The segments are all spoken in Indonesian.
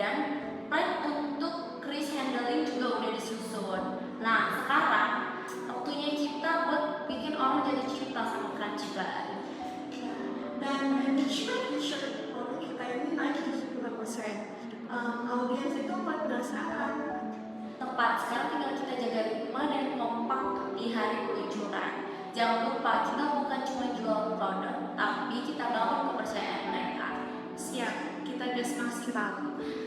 dan plan untuk case handling juga udah disusun. Nah, sekarang waktunya kita buat bikin orang jatuh cinta sama Crunchbar. Dan engagement produk kita ini naik 70%. Audiens itu 14-an. Tepat, sekarang tinggal kita jaga ritme dan kompak di hari peluncuran. Jangan lupa, kita bukan cuma jual produk, tapi kita bangun kepercayaan mereka. Siap, kita gas maksimal.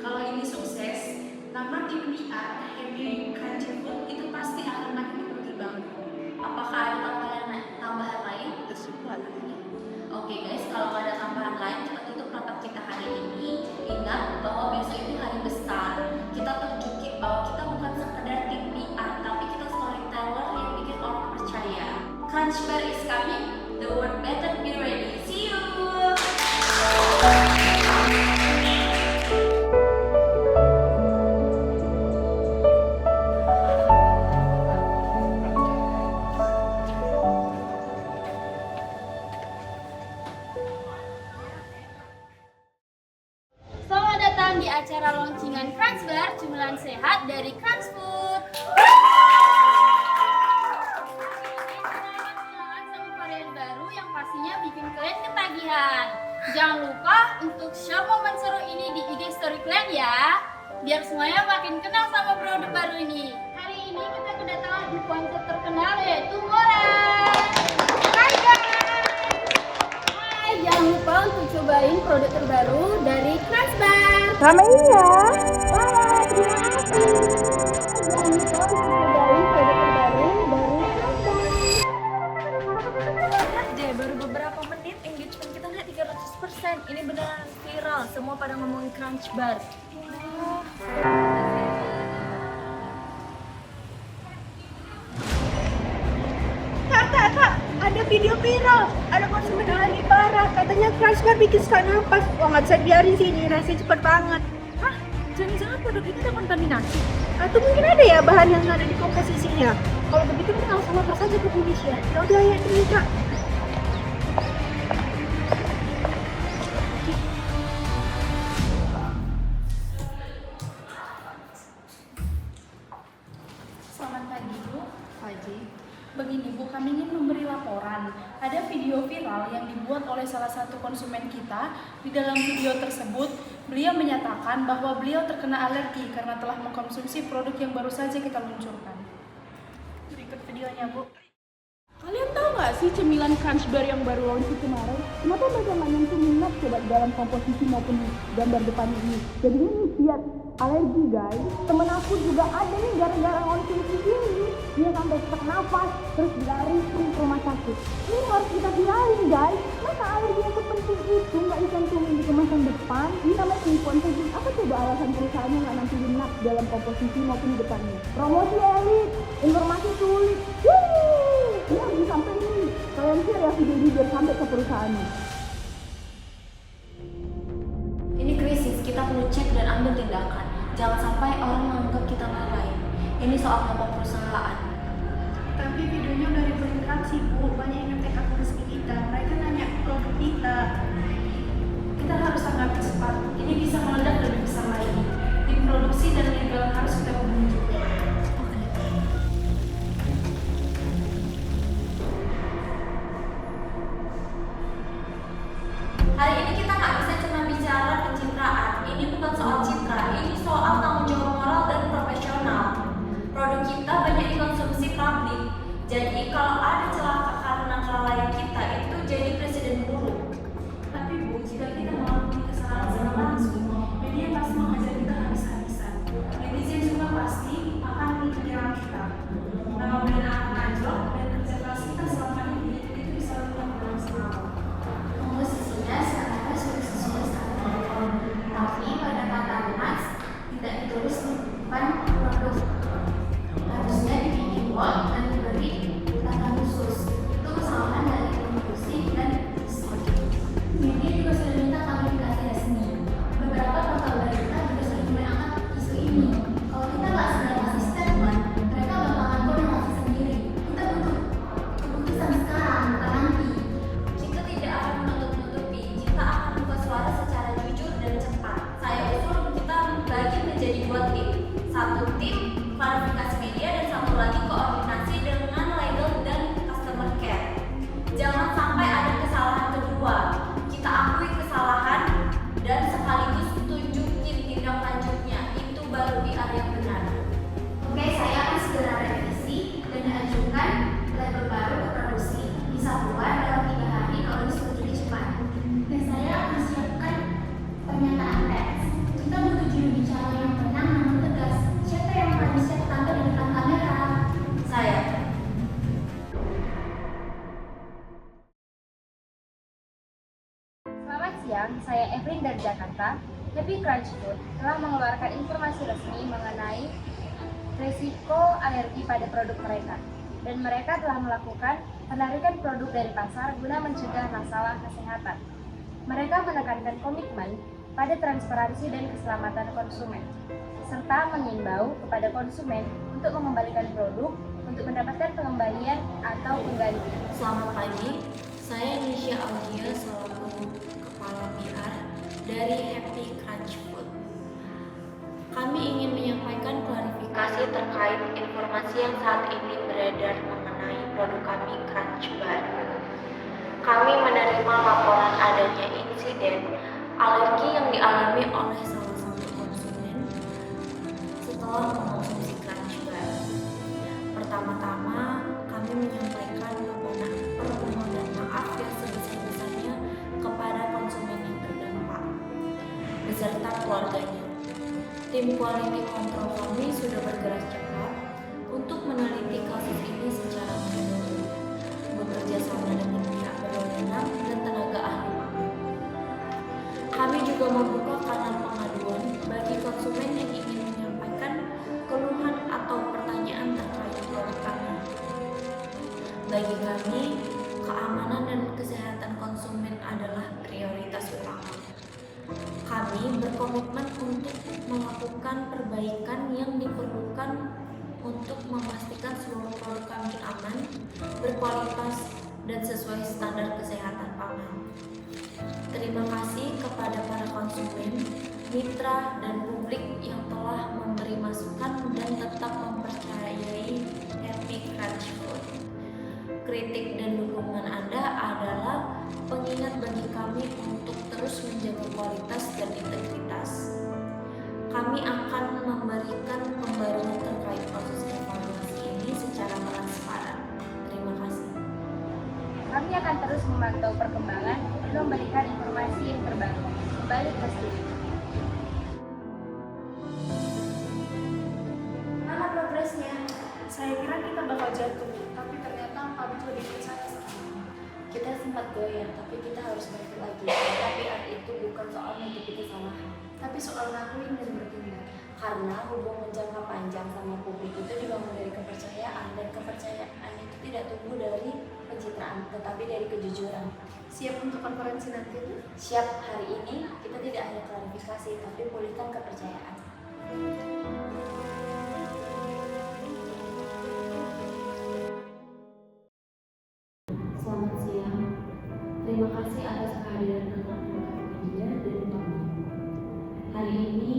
Kalau ini sukses, nama tim PR Happy Crunchy Food itu pasti akan makin berkembang. Apakah ada tambahan lain? Oke guys, kalau nggak ada tambahan lain, kita tutup rapat kita hari ini. Ingat bahwa besok itu hari besar. Kita tunjukin bahwa kita bukan sekedar tim PR, tapi kita storyteller yang bikin orang percaya. Crunchbar is coming, the world better be ready. See you! Selamat datang di acara launching-an Crunchbar, cemilan sehat dari Crunch Food. Kenalan sama varian baru yang pastinya bikin kalian ketagihan. Jangan lupa untuk share momen seru ini di IG story kalian ya, biar semuanya makin kenal sama produk baru ini. Hari ini kita kedatangan influencer terkenal yaitu Moran. Hai guys! Hai, jangan lupa untuk cobain produk terbaru dari Crunchbar. Ramein ya. Wah, terima kasih. Jangan lupa untuk cobain produk terbaru dari Crunchbar. Lihat deh, baru beberapa menit engagement kita naik 300%. Ini beneran viral, semua pada ngomongin Crunchbar. Kak, ada video viral. Ada konsumen yang lagi parah. Katanya Crunchbar bikin sesak napas. Wah, nggak bisa biarin sih, ini rasanya cepet banget. Hah? Jangan-jangan produk ini ada kontaminasi? Atau mungkin ada ya bahan yang ada di komposisinya. Kalau begitu kita langsung lapor saja ke polisi ya. Ya udah ya, ini Kak. Selamat pagi Bu. Pagi. Begini Bu, kami ingin memberi laporan. Ada video viral yang dibuat oleh salah satu konsumen kita. Di dalam video tersebut, beliau menyatakan bahwa beliau terkena alergi karena telah mengkonsumsi produk yang baru saja kita luncurkan. Berikut videonya Bu. Kalian tahu nggak sih cemilan Crunchbar yang baru launching kemarin? Kenapa mereka nggak nyentuhin nut coba di dalam komposisi maupun di gambar depan ini? Jadinya nih lihat alergi guys. Temen aku juga ada nih gara-gara konsumsi ini. Dia sampai sesak nafas, terus dilarisin ke rumah sakit. Ini harus kita viralin guys. Masa alergi yang sepenting itu nggak dicantumin di kemasan depan? Ini namanya penipuan publik. Apa coba alasan perusahaannya nggak nantikan nut dalam komposisi maupun di depannya? Promosi elit, informasi sulit. Ini harus disampaikan nih. Kalian share ya video ini biar sampai ke perusahaannya. Ini krisis, kita perlu cek dan ambil tindakan. Jangan sampai orang menganggap kita lalai. Ini soal nama perusahaan. Tapi videonya udah diverifikasi Bu, banyak yang ngetek akun resmi kita. Mereka nanya produk kita. Kita harus tanggapi cepat. Ini bisa meledak lebih besar lagi. Tim produksi dan legal harus kita hubungi juga. Hari ini kita nggak bisa cuma bicara pencitraan. Ini bukan soal citra, ini soal tanggung jawab moral dan profesional. Produk kita banyak dikonsumsi publik. Jadi kalau ada celaka karena kelalaian kita, itu jadi presiden buruk. Tapi Bu, jika kita melakukan kesalahan secara langsung, menjadi 2 tim. 1 tim klarifikasi media dan 1 lagi koordinasi dengan legal dan customer care. Jangan sampai ada kesalahan kedua. Kita akui kesalahan dan sekaligus tunjukin tindak lanjutnya. Itu baru PR yang benar. Oke, saya akan segera revisi dan ajukan label baru ke produksi. Bisa keluar dalam 3 hari kalau disetujui cepat. Dan saya akan siapkan pernyataan pers. Kita butuh juru bicara yang tenang namun tegas. Siapa yang paling siap tampil di depan kamera? Saya. Selamat siang, saya Evelyn dari Jakarta. Happy Crunch Food telah mengeluarkan informasi resmi mengenai risiko alergi pada produk mereka. Dan mereka telah melakukan penarikan produk dari pasar guna mencegah masalah kesehatan. Mereka menekankan komitmen pada transparansi dan keselamatan konsumen, serta mengimbau kepada konsumen untuk mengembalikan produk untuk mendapatkan pengembalian atau pengganti. Selamat pagi, saya Nisha Augia selaku Kepala PR dari Happy Crunch Food. Kami ingin menyampaikan klarifikasi terkait informasi yang saat ini beredar mengenai produk kami Crunch Bar. Kami menerima laporan adanya insiden alergi yang dialami oleh salah satu konsumen setelah mengonsumsi Crunch Bar. Pertama-tama, kami menyampaikan permohonan maaf yang sebesar-besarnya kepada konsumen yang terdampak beserta keluarganya. Tim quality control kami sudah bergerak cepat untuk meneliti kasus ini secara menyeluruh, bekerja sama dengan pihak berwenang dan tenaga ahli pangan. Kami juga membuka kanal pengaduan bagi konsumen yang ingin menyampaikan keluhan atau pertanyaan terkait produk kami. Bagi kami, keamanan dan kesehatan konsumen adalah prioritas utama. Kami berkomitmen untuk melakukan perbaikan yang diperlukan untuk memastikan seluruh produk kami aman, berkualitas, dan sesuai standar kesehatan pangan. Terima kasih kepada para konsumen, mitra, dan publik yang telah memberi masukan dan tetap mempercayai Happy Crunch Food. Kritik dan dukungan Anda adalah pengingat bagi kami untuk terus menjaga kualitas dan integritas. Kami akan memberikan pembaruan terkait proses evaluasi ini secara transparan. Terima kasih. Kami akan terus memantau perkembangan dan memberikan informasi yang terbaru. Kembali ke studio. Mana progresnya? Saya kira kita bakal jatuh, tapi ternyata publik lebih percaya sekarang. Kita sempat goyah, tapi kita harus balik lagi. Tapi itu bukan soal menutupi kesalahan, Tapi soal ngakuin dan bertindak. karena hubungan jangka panjang sama publik itu dibangun dari kepercayaan, dan kepercayaan itu tidak tumbuh dari pencitraan, tetapi dari kejujuran. Siap untuk konferensi nanti? Siap, hari ini kita tidak hanya klarifikasi, tapi pulihkan kepercayaan. Selamat siang. Terima kasih atas kehadiran rekan-rekan media dan kami. Hari ini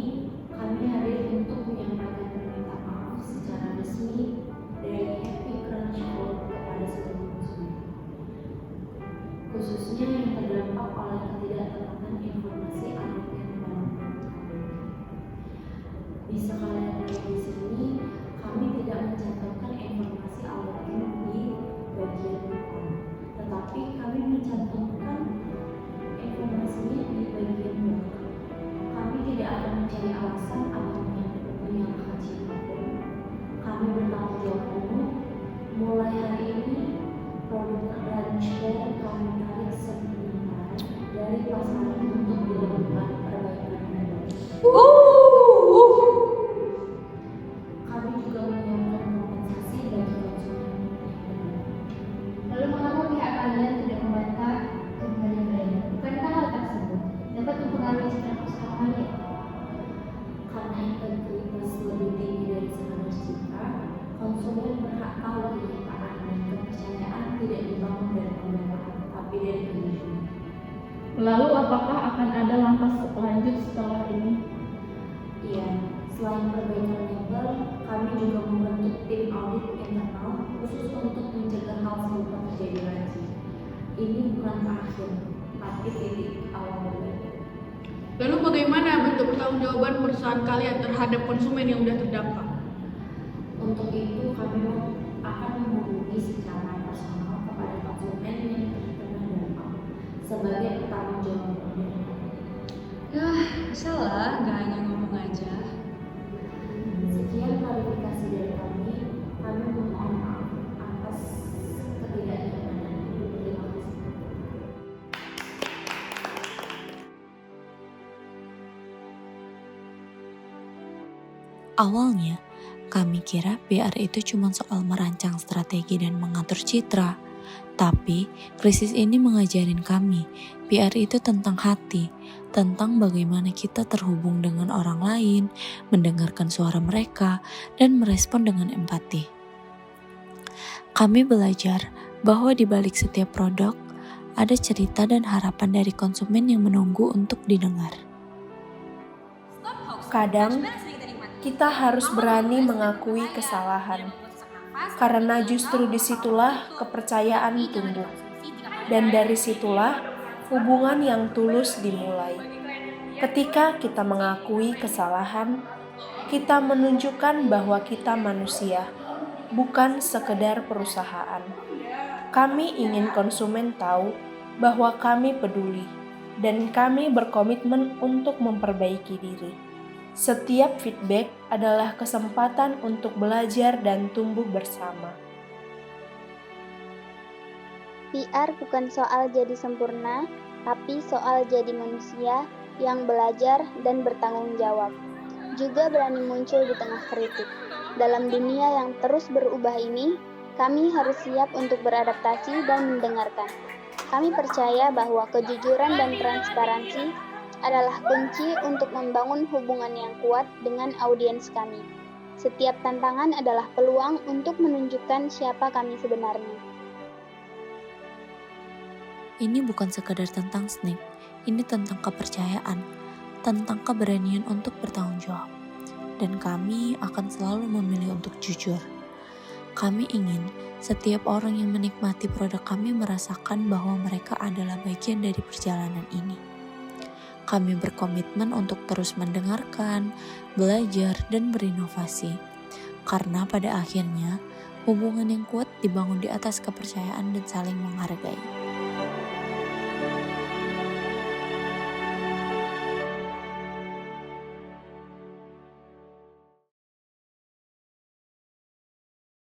kami hadir untuk menyampaikan permintaan maaf secara resmi dari Happy Crunch Food kepada seluruh konsumen, khususnya yang terdampak oleh ketidaktepatan informasi alergen pada Bisa kalian lihat di sini, kami tidak mencantumkan informasi alergen di bagian depan, tetapi kami mencantumkan informasinya di bagian belakang. Kami tidak akan mencari alasan atau menyangkal siapapun. Kami bertanggung jawab penuh. Mulai hari ini, produk Crunch Bar kami tarik sementara dari pasaran untuk dilakukan perbaikan baru. Kami juga menyiapkan kompensasi bagi konsumen. Lalu mengapa pihak kalian tidak membantah kembali brand? Bukankah hal tersebut dapat mempengaruhi citra usaha kalian? Karena integritas lebih tinggi dari sekedar citra, konsumen berhak tahu kenyataan, dan kepercayaan tidak dibangun dari pembelaan, tapi dari kejujuran. Lalu apakah akan ada langkah lanjut setelah ini? Iya, tim audit internal khusus untuk mencegah hal serupa terjadi lagi. Ini bukan akhir, tapi titik awal baru. Lalu bagaimana bentuk pertanggungjawaban perusahaan kalian terhadap konsumen yang sudah terdampak? Untuk itu kami akan menghubungi secara personal kepada konsumen yang terkena dampak sebagai pertanggung jawab produk. Salah, nggak hanya ngomong aja. Sekian klarifikasi dari kami mohon maaf atas ketidaknyamanan. Terima kasih. Awalnya, kami kira PR itu cuma soal merancang strategi dan mengatur citra. Tapi, krisis ini mengajarin kami, PR itu tentang hati, tentang bagaimana kita terhubung dengan orang lain, mendengarkan suara mereka, dan merespon dengan empati. Kami belajar bahwa di balik setiap produk, ada cerita dan harapan dari konsumen yang menunggu untuk didengar. Kadang, kita harus berani mengakui kesalahan, karena justru disitulah kepercayaan tumbuh, dan dari situlah hubungan yang tulus dimulai. Ketika kita mengakui kesalahan, kita menunjukkan bahwa kita manusia, bukan sekedar perusahaan. Kami ingin konsumen tahu bahwa kami peduli, dan kami berkomitmen untuk memperbaiki diri. Setiap feedback adalah kesempatan untuk belajar dan tumbuh bersama. PR bukan soal jadi sempurna, tapi soal jadi manusia yang belajar dan bertanggung jawab. Juga berani muncul di tengah kritik. Dalam dunia yang terus berubah ini, kami harus siap untuk beradaptasi dan mendengarkan. Kami percaya bahwa kejujuran dan transparansi adalah kunci untuk membangun hubungan yang kuat dengan audiens kami. Setiap tantangan adalah peluang untuk menunjukkan siapa kami sebenarnya. Ini bukan sekadar tentang snack, ini tentang kepercayaan, tentang keberanian untuk bertanggung jawab. Dan kami akan selalu memilih untuk jujur. Kami ingin setiap orang yang menikmati produk kami merasakan bahwa mereka adalah bagian dari perjalanan ini. Kami berkomitmen untuk terus mendengarkan, belajar, dan berinovasi. Karena pada akhirnya, hubungan yang kuat dibangun di atas kepercayaan dan saling menghargai.